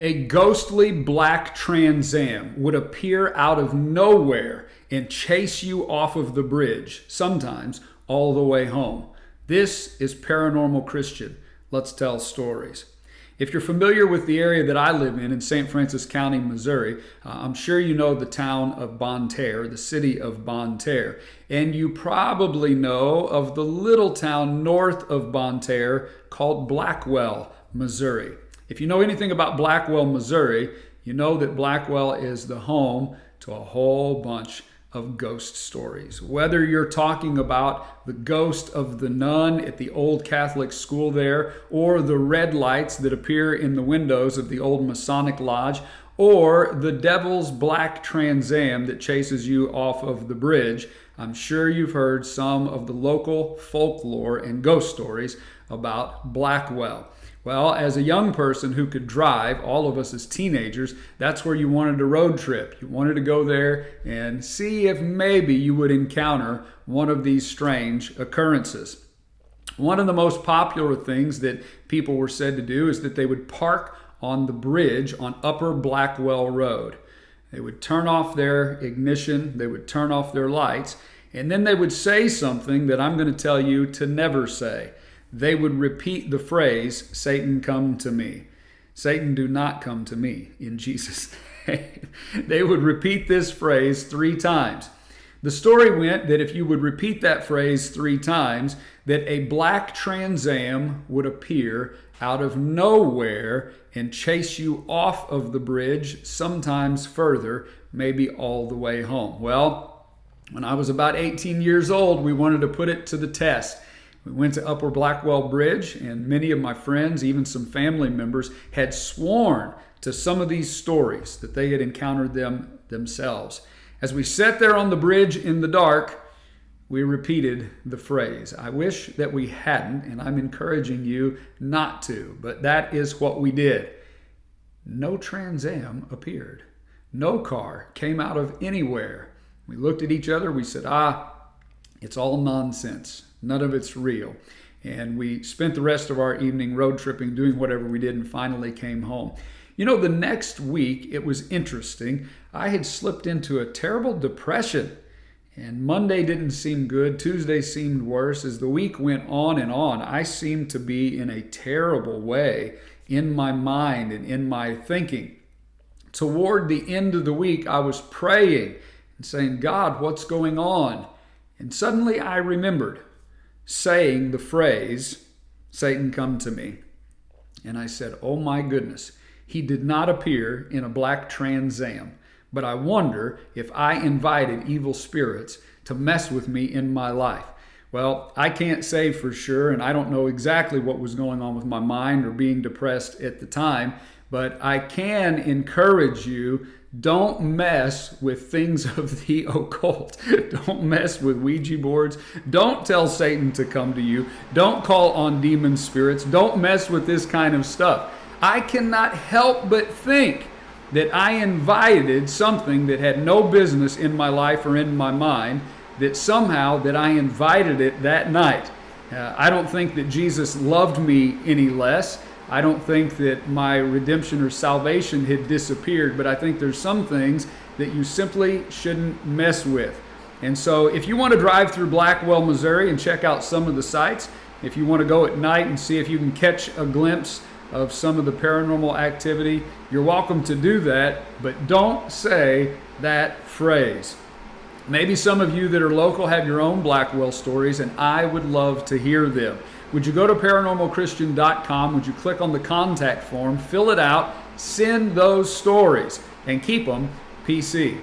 A ghostly black TransAm would appear out of nowhere and chase you off of the bridge, sometimes all the way home. This is Paranormal Christian. Let's tell stories. If you're familiar with the area that I live in St. Francis County, Missouri, I'm sure you know the town of Bonne Terre, the city of Bonne Terre. And you probably know of the little town north of Bonne Terre called Blackwell, Missouri. If you know anything about Blackwell, Missouri, you know that Blackwell is the home to a whole bunch of ghost stories. Whether you're talking about the ghost of the nun at the old Catholic school there, or the red lights that appear in the windows of the old Masonic lodge, or the devil's black TransAm that chases you off of the bridge, I'm sure you've heard some of the local folklore and ghost stories about Blackwell. Well, as a young person who could drive, all of us as teenagers, that's where you wanted to road trip. You wanted to go there and see if maybe you would encounter one of these strange occurrences. One of the most popular things that people were said to do is that they would park on the bridge on Upper Blackwell Road. They would turn off their ignition, they would turn off their lights, and then they would say something that I'm going to tell you to never say. They would repeat the phrase, "Satan, come to me." Satan, do not come to me, in Jesus' name. They would repeat this phrase 3 times. The story went that if you would repeat that phrase 3 times, that a black TransAm would appear out of nowhere and chase you off of the bridge, sometimes further, maybe all the way home. Well, when I was about 18 years old, we wanted to put it to the test. We went to Upper Blackwell Bridge, and many of my friends, even some family members, had sworn to some of these stories that they had encountered them themselves. As we sat there on the bridge in the dark, we repeated the phrase. I wish that we hadn't, and I'm encouraging you not to, but that is what we did. No TransAm appeared. No car came out of anywhere. We looked at each other, we said, it's all nonsense. None of it's real. And we spent the rest of our evening road tripping, doing whatever we did, and finally came home. You know, the next week, it was interesting. I had slipped into a terrible depression. And Monday didn't seem good. Tuesday seemed worse. As the week went on and on, I seemed to be in a terrible way in my mind and in my thinking. Toward the end of the week, I was praying and saying, God, what's going on? And suddenly I remembered saying the phrase, "Satan, come to me." And I said, oh my goodness, he did not appear in a black TransAm, but I wonder if I invited evil spirits to mess with me in my life. Well, I can't say for sure, and I don't know exactly what was going on with my mind or being depressed at the time, but I can encourage you, don't mess with things of the occult. Don't mess with Ouija boards. Don't tell Satan to come to you. Don't call on demon spirits. Don't mess with this kind of stuff. I cannot help but think that I invited something that had no business in my life or in my mind, that somehow that I invited it that night. I don't think that Jesus loved me any less. I don't think that my redemption or salvation had disappeared, but I think there's some things that you simply shouldn't mess with. And so if you want to drive through Blackwell, Missouri and check out some of the sites, if you want to go at night and see if you can catch a glimpse of some of the paranormal activity, you're welcome to do that, but don't say that phrase. Maybe some of you that are local have your own Blackwell stories, and I would love to hear them. Would you go to paranormalchristian.com? Would you click on the contact form, fill it out, send those stories, and keep them PC.